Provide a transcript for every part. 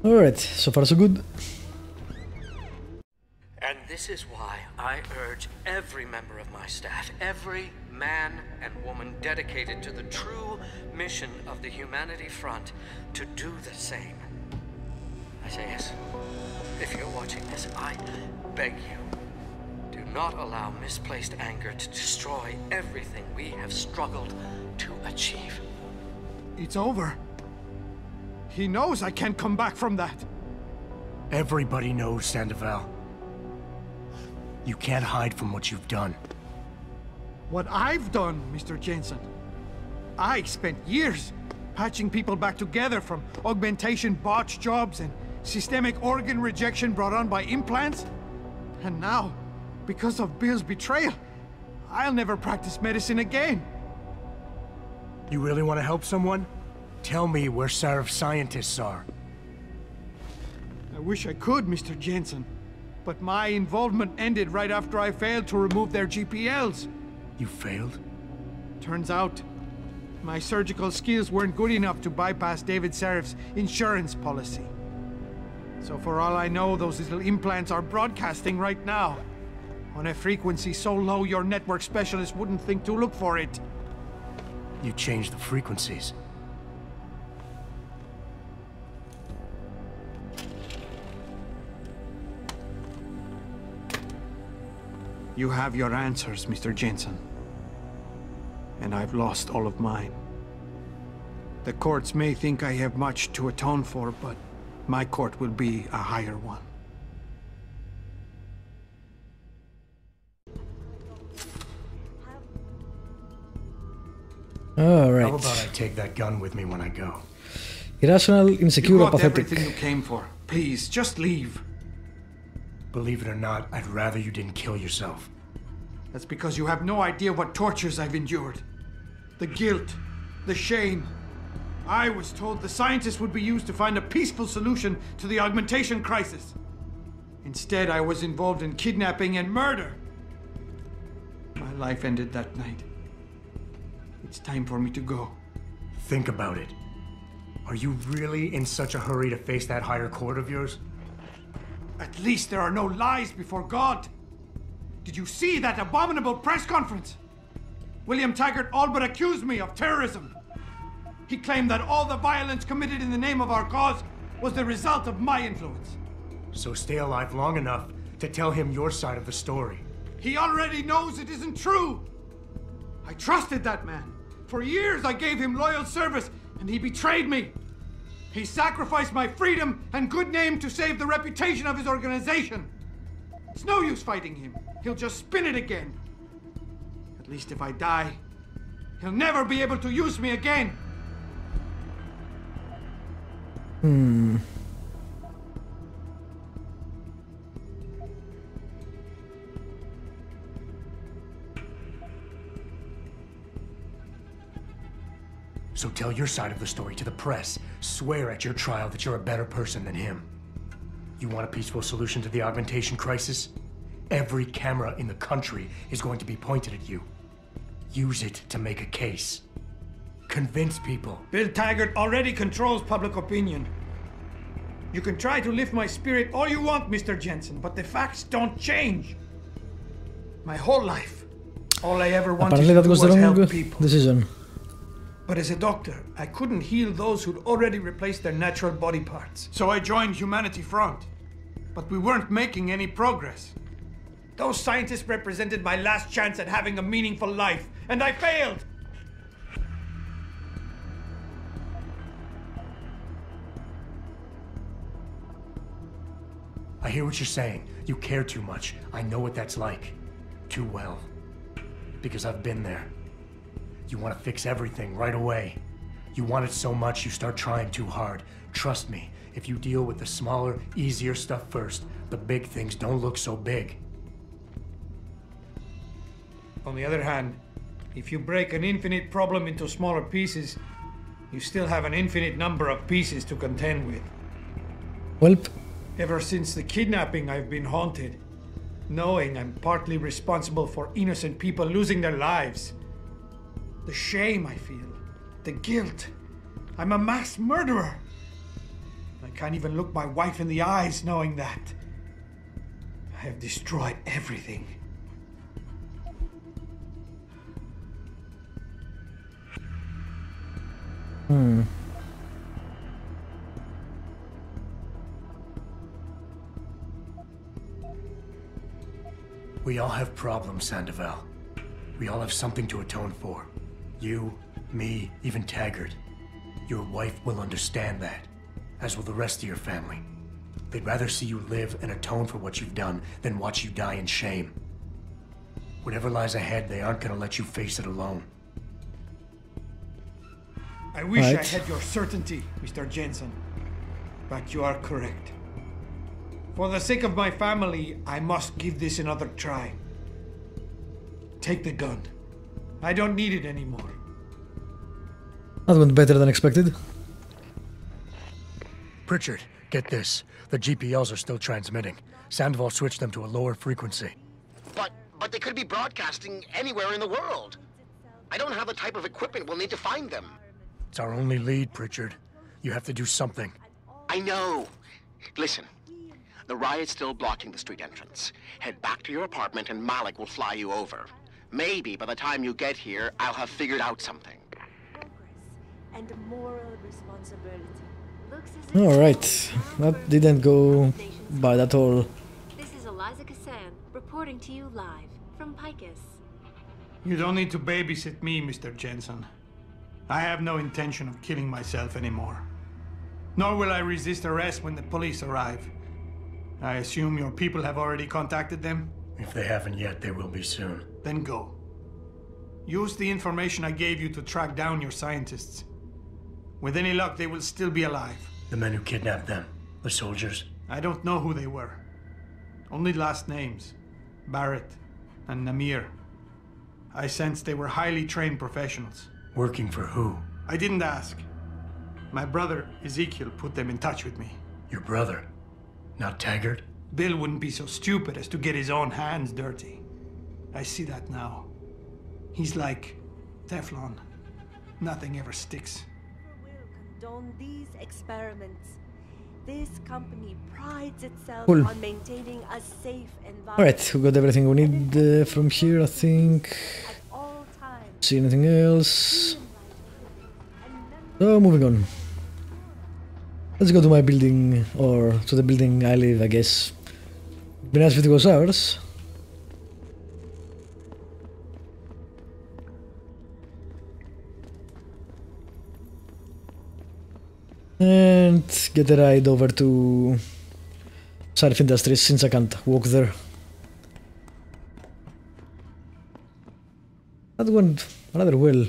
Alright, so far so good. And this is why I urge every member of my staff, every man and woman dedicated to the true mission of the Humanity Front, to do the same. I say yes. If you're watching this, I beg you, do not allow misplaced anger to destroy everything we have struggled to achieve. It's over. He knows I can't come back from that. Everybody knows, Sandoval. You can't hide from what you've done. What I've done, Mr. Jensen. I spent years patching people back together from augmentation botch jobs and systemic organ rejection brought on by implants. And now, because of Bill's betrayal, I'll never practice medicine again. You really want to help someone? Tell me where Sarif's scientists are. I wish I could, Mr. Jensen. But my involvement ended right after I failed to remove their GPLs. You failed? Turns out, my surgical skills weren't good enough to bypass David Sarif's insurance policy. So for all I know, those little implants are broadcasting right now, on a frequency so low your network specialist wouldn't think to look for it. You changed the frequencies. You have your answers, Mr. Jensen. And I've lost all of mine. The courts may think I have much to atone for, but my court will be a higher one. Alright. How about I take that gun with me when I go? Irrational, insecure, You got pathetic. everything you came for. Please, just leave. Believe it or not, I'd rather you didn't kill yourself. That's because you have no idea what tortures I've endured. The guilt, the shame. I was told the scientists would be used to find a peaceful solution to the augmentation crisis. Instead, I was involved in kidnapping and murder. My life ended that night. It's time for me to go. Think about it. Are you really in such a hurry to face that higher court of yours? At least there are no lies before God. Did you see that abominable press conference? William Taggart all but accused me of terrorism. He claimed that all the violence committed in the name of our cause was the result of my influence. So stay alive long enough to tell him your side of the story. He already knows it isn't true. I trusted that man. For years I gave him loyal service, and he betrayed me. He sacrificed my freedom and good name to save the reputation of his organization. It's no use fighting him. He'll just spin it again. At least if I die, he'll never be able to use me again. So tell your side of the story to the press. Swear at your trial that you're a better person than him. You want a peaceful solution to the augmentation crisis? Every camera in the country is going to be pointed at you. Use it to make a case. Convince people. Bill Taggart already controls public opinion. You can try to lift my spirit all you want, Mr. Jensen, but the facts don't change. My whole life, all I ever wanted Apparently to that do was was the help wrong people. decision. But as a doctor, I couldn't heal those who'd already replaced their natural body parts. So I joined Humanity Front. But we weren't making any progress. Those scientists represented my last chance at having a meaningful life, and I failed! I hear what you're saying. You care too much. I know what that's like. Too well. Because I've been there. You want to fix everything right away. You want it so much you start trying too hard. Trust me, if you deal with the smaller, easier stuff first, the big things don't look so big. On the other hand, if you break an infinite problem into smaller pieces, you still have an infinite number of pieces to contend with. Welp. Ever since the kidnapping, I've been haunted, knowing I'm partly responsible for innocent people losing their lives. The shame I feel, the guilt. I'm a mass murderer. I can't even look my wife in the eyes knowing that. I have destroyed everything. We all have problems, Sandoval. We all have something to atone for. You, me, even Taggart. Your wife will understand that, as will the rest of your family. They'd rather see you live and atone for what you've done than watch you die in shame. Whatever lies ahead, they aren't gonna let you face it alone. I wish I Right. had your certainty, Mr. Jensen. But you are correct. For the sake of my family, I must give this another try. Take the gun. I don't need it anymore. That went better than expected. Pritchard, get this. The GPLs are still transmitting. Sandoval switched them to a lower frequency. But they could be broadcasting anywhere in the world. I don't have the type of equipment we'll need to find them. It's our only lead, Pritchard. You have to do something. I know. Listen, the riot's still blocking the street entrance. Head back to your apartment and Malik will fly you over. Maybe by the time you get here, I'll have figured out something. And moral responsibility. Looks as if Alright, that didn't go bad at all. This is Eliza Kassan reporting to you live from Picus. You don't need to babysit me, Mr. Jensen. I have no intention of killing myself anymore. Nor will I resist arrest when the police arrive. I assume your people have already contacted them? If they haven't yet, they will be soon. Then go. Use the information I gave you to track down your scientists. With any luck, they will still be alive. The men who kidnapped them, the soldiers. I don't know who they were. Only last names. Barrett and Namir. I sensed they were highly trained professionals. Working for who? I didn't ask. My brother, Ezekiel, put them in touch with me. Your brother, not Taggart? Bill wouldn't be so stupid as to get his own hands dirty. I see that now. He's like Teflon. Nothing ever sticks. Will condone these experiments. This company prides itself Cool. on maintaining a safe environment. Alright, we got everything we need from here, I think. At all times. See anything else? So, moving on. Let's go to my building, or to the building I live, I guess. Be nice if it was ours. And get a ride over to Surf Industries since I can't walk there. That went rather well.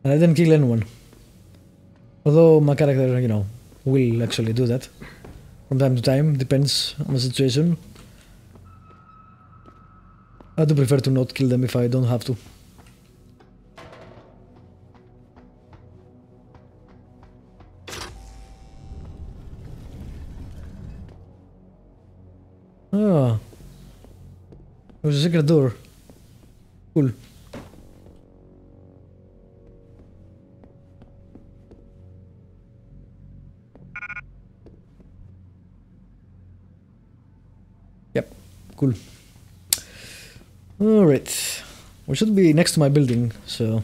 And I didn't kill anyone. Although my character, you know, will actually do that. From time to time, depends on the situation. I do prefer to not kill them if I don't have to. Ah. There's a secret door. Cool. Yep, cool. Alright. We should be next to my building, so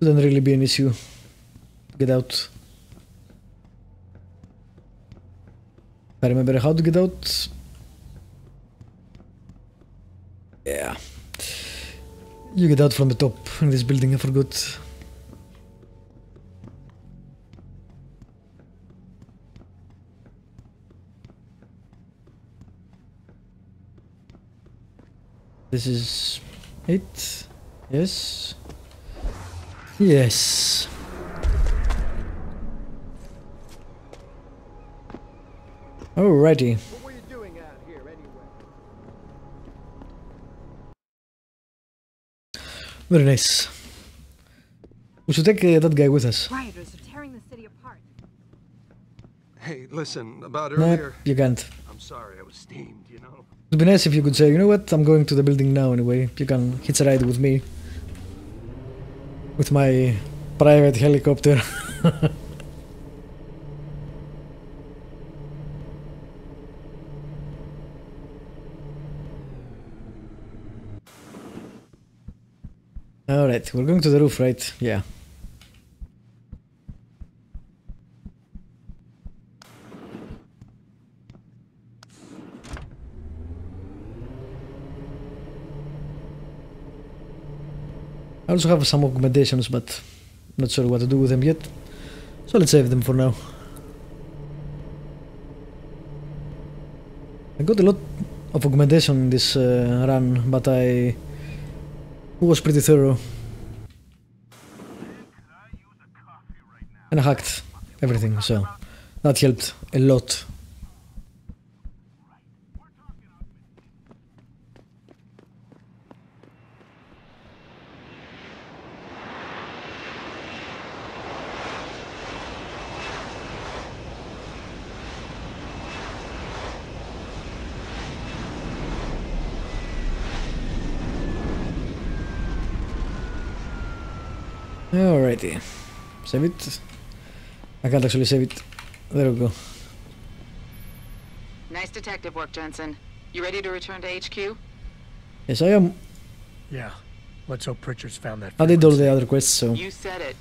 shouldn't really be an issue to get out. If I remember how to get out. Yeah. You get out from the top in this building, I forgot. This is it. Yes. Yes. Alrighty. What were you doing out here anyway? Very nice. We should take that guy with us. Rioters are tearing the city apart. Hey, listen, about Nah, earlier. you can't. I'm sorry, I was steamed, you know. It would be nice if you could say, you know what, I'm going to the building now anyway. You can hitch a ride with me. With my private helicopter. Alright, we're going to the roof, right? Yeah. I also have some augmentations, but not sure what to do with them yet. So let's save them for now. I got a lot of augmentation in this run, but I was pretty thorough. And I hacked everything, so that helped a lot. Alrighty, save it. I can't actually save it. There we go. Nice detective work, Jensen. You ready to return to HQ? Yes, I am. Yeah. Let's hope Pritchard's found that. I did all the other quests, so. You said it.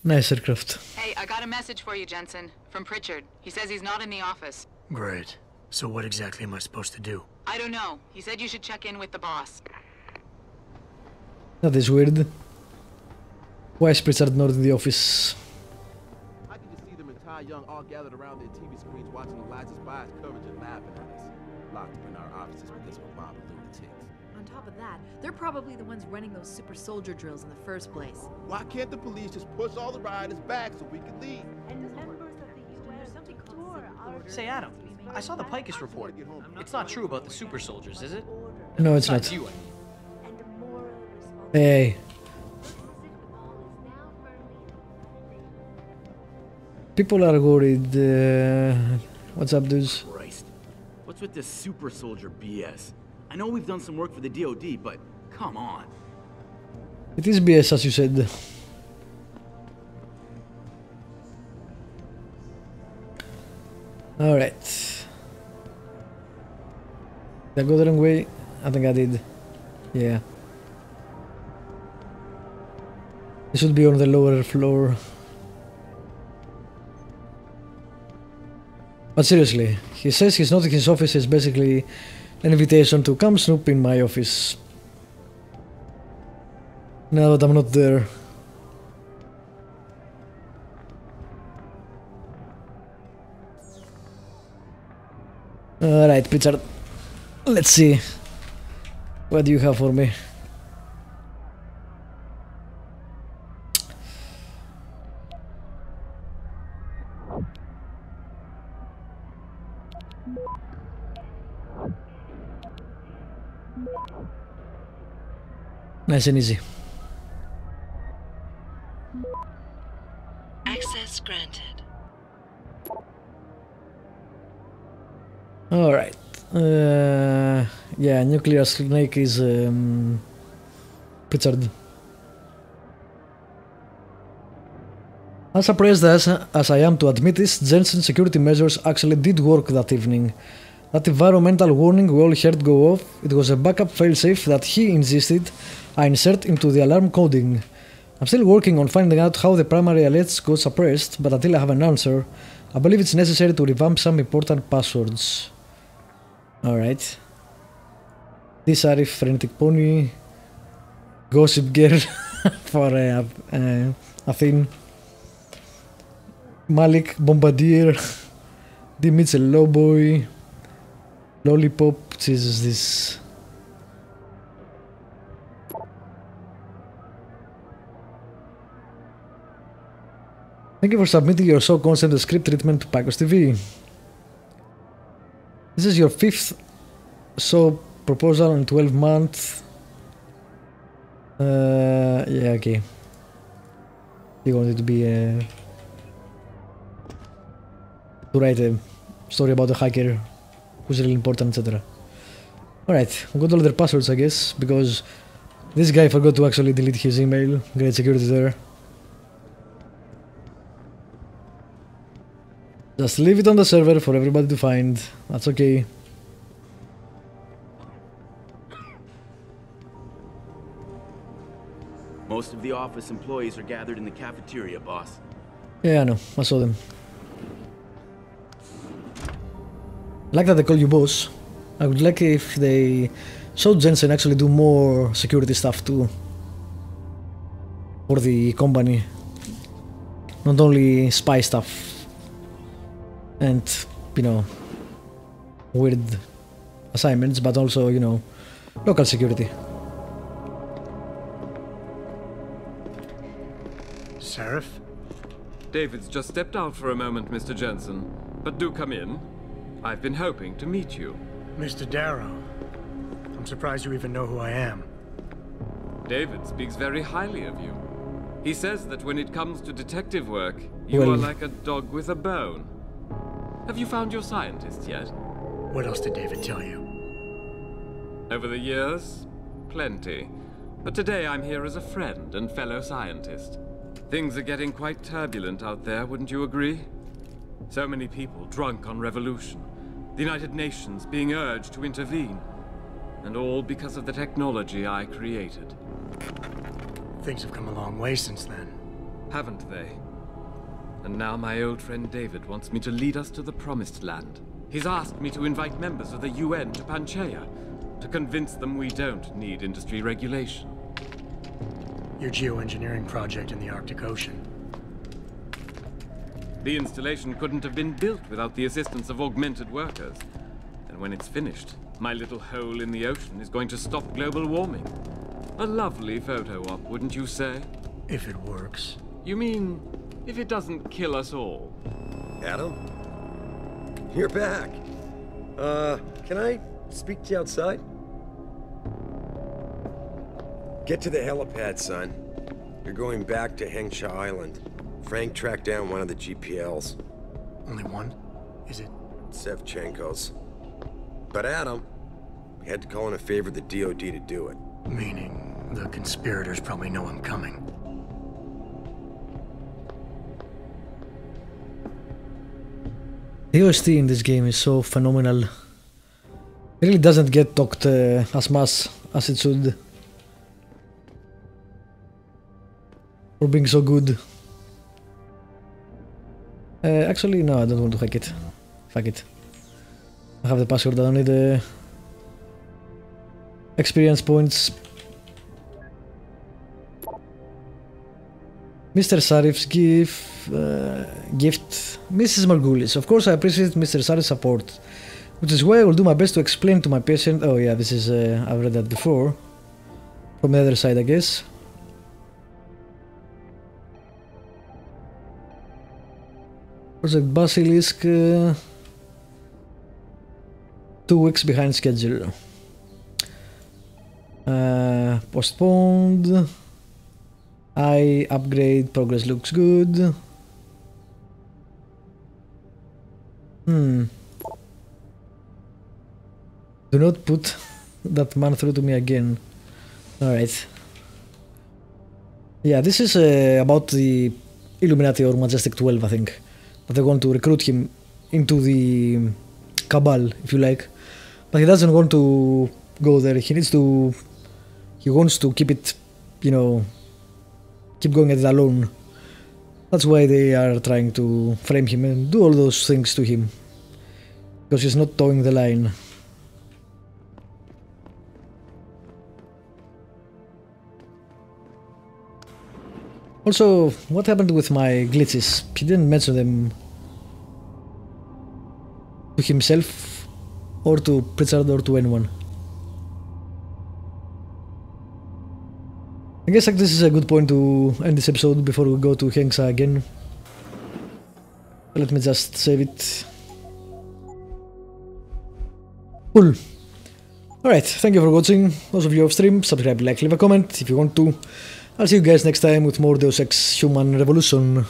Nice aircraft. Hey, I got a message for you, Jensen. From Pritchard. He says he's not in the office. Great. So what exactly am I supposed to do? I don't know. He said you should check in with the boss. That is weird. Why is Pritchard not in the office? I can just see them entire young all gathered around their TV screens watching Elijah Spy's coverage and laughing at us. Locked up in our offices with this mob of lunatics. On top of that, they're probably the ones running those super soldier drills in the first place. Why can't the police just push all the rioters back so we can leave? Say, Adam, I saw the Picus report. It's not true about the super soldiers, is it? No, it's not. You. Hey. People are worried. What's up, dudes? Christ. What's with this super soldier BS? I know we've done some work for the DoD, but come on. It is BS, as you said. Alright. Did I go the wrong way? I think I did. Yeah. It should be on the lower floor. But seriously, he says he's not in his office, it's basically an invitation to come snoop in my office. Now that I'm not there. Alright, Pritchard. Let's see. What do you have for me? Nice and easy. Access granted. Alright. Yeah, nuclear snake is Pritchard. As surprised as I am to admit this, Jensen's security measures actually did work that evening. That environmental warning we all heard go off, it was a backup failsafe that he insisted I insert into the alarm coding. I'm still working on finding out how the primary alerts got suppressed, but until I have an answer, I believe it's necessary to revamp some important passwords. Alright. This Arif, Frenetic Pony, Gossip Girl for a thing. Malik, Bombardier, D. Mitchell, Lowboy, Lollipop, Jesus, this. Thank you for submitting your show concept and script treatment to Pacos TV. This is your 5th show proposal in 12 months. Yeah, okay. You wanted to be to write a story about a hacker who's really important, etc. Alright, we got all their passwords, I guess, because this guy forgot to actually delete his email. Great security there. Just leave it on the server for everybody to find. That's okay. Most of the office employees are gathered in the cafeteria, boss. Yeah, I know. I saw them. I like that they call you boss. I would like if they showed Jensen actually do more security stuff too. For the company. Not only spy stuff. And, you know, weird assignments, but also, you know, local security. Sheriff? David's just stepped out for a moment, Mr. Jensen. But do come in. I've been hoping to meet you. Mr. Darrow, I'm surprised you even know who I am. David speaks very highly of you. He says that when it comes to detective work, you are like a dog with a bone. Have you found your scientist yet? What else did David tell you? Over the years, plenty. But today I'm here as a friend and fellow scientist. Things are getting quite turbulent out there, wouldn't you agree? So many people drunk on revolution. The United Nations being urged to intervene. And all because of the technology I created. Things have come a long way since then. Haven't they? And now my old friend David wants me to lead us to the Promised Land. He's asked me to invite members of the UN to Panchaea, to convince them we don't need industry regulation. Your geoengineering project in the Arctic Ocean. The installation couldn't have been built without the assistance of augmented workers. And when it's finished, my little hole in the ocean is going to stop global warming. A lovely photo op, wouldn't you say? If it works. You mean, if it doesn't kill us all? Adam? You're back. Can I speak to you outside? Get to the helipad, son. You're going back to Hengsha Island. Frank tracked down one of the GPLs. Only one? Is it? Sevchenko's. But Adam, we had to call in a favor of the DOD to do it. Meaning, the conspirators probably know I'm coming. The OST in this game is so phenomenal. It really doesn't get talked as much as it should. For being so good. Actually, no, I don't want to hack it. Fuck it. I have the password, I don't need experience points. Mr. Sarif's gift. Mrs. Margulis. Of course, I appreciate Mr. Sarif's support, which is why I will do my best to explain to my patient. Oh yeah, this is I've read that before. From the other side, I guess. Project Basilisk. 2 weeks behind schedule. Postponed. I upgrade. Progress looks good. Do not put that man through to me again. Alright. Yeah, this is about the Illuminati or Majestic 12, I think. That they want to recruit him into the cabal, if you like. But he doesn't want to go there. He wants to keep it, you know, keep going at it alone. That's why they are trying to frame him and do all those things to him. Because he's not towing the line. Also, what happened with my glitches? He didn't mention them to himself or to Pritchard or to anyone. I guess like this is a good point to end this episode before we go to Hengsa again. Let me just save it. Cool. Alright, thank you for watching. Those of you off stream, subscribe, like, leave a comment if you want to. I'll see you guys next time with more Deus Ex Human Revolution.